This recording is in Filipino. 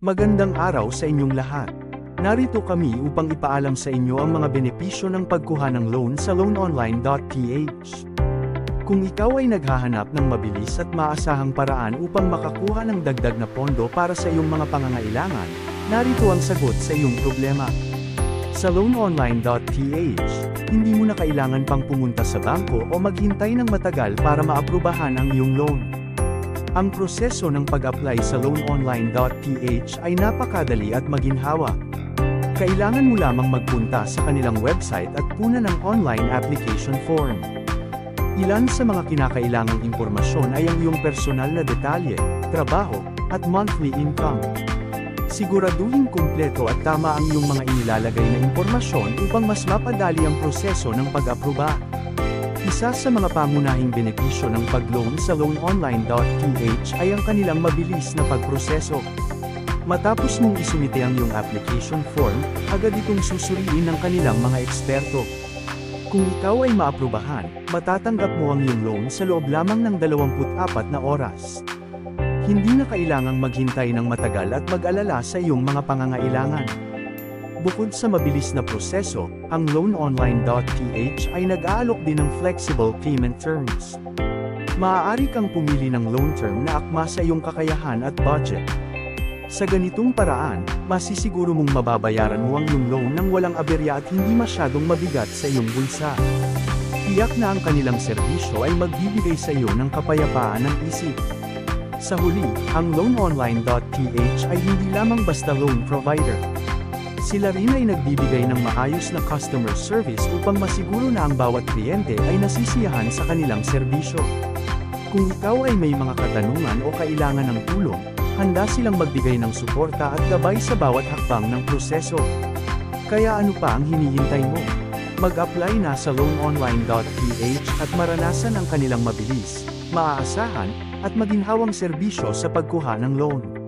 Magandang araw sa inyong lahat. Narito kami upang ipaalam sa inyo ang mga benepisyo ng pagkuha ng loan sa loanonline.ph. Kung ikaw ay naghahanap ng mabilis at maasahang paraan upang makakuha ng dagdag na pondo para sa iyong mga pangangailangan, narito ang sagot sa iyong problema. Sa loanonline.ph, hindi mo na kailangan pang pumunta sa bangko o maghintay ng matagal para maaprubahan ang iyong loan. Ang proseso ng pag-apply sa loanonline.ph ay napakadali at maginhawa. Kailangan mo lamang magpunta sa kanilang website at punan ng online application form. Ilan sa mga kinakailangang impormasyon ay ang iyong personal na detalye, trabaho, at monthly income. Siguraduhin kumpleto at tama ang iyong mga inilalagay na impormasyon upang mas mapadali ang proseso ng pag-aproba. Isa sa mga pangunahing benepisyo ng pag-loan sa loanonline.ph ay ang kanilang mabilis na pagproseso. Matapos mong isumite ang iyong application form, agad itong susuriin ng kanilang mga eksperto. Kung ikaw ay maaprubahan, matatanggap mo ang iyong loan sa loob lamang ng 24 na oras. Hindi na kailangang maghintay ng matagal at mag-alala sa iyong mga pangangailangan. Bukod sa mabilis na proseso, ang loanonline.ph ay nag-aalok din ng flexible payment terms. Maaari kang pumili ng loan term na akma sa iyong kakayahan at budget. Sa ganitong paraan, masisiguro mong mababayaran mo ang iyong loan nang walang aberya at hindi masyadong mabigat sa iyong bulsa. Tiyak na ang kanilang serbisyo ay magbibigay sa iyo ng kapayapaan ng isip. Sa huli, ang loanonline.ph ay hindi lamang basta loan provider. Sila rin ay nagbibigay ng maayos na customer service upang masiguro na ang bawat kliyente ay nasisiyahan sa kanilang serbisyo. Kung ikaw ay may mga katanungan o kailangan ng tulong, handa silang magbigay ng suporta at gabay sa bawat hakbang ng proseso. Kaya ano pa ang hinihintay mo? Mag-apply na sa loanonline.ph at maranasan ang kanilang mabilis, maaasahan, at maginhawang serbisyo sa pagkuha ng loan.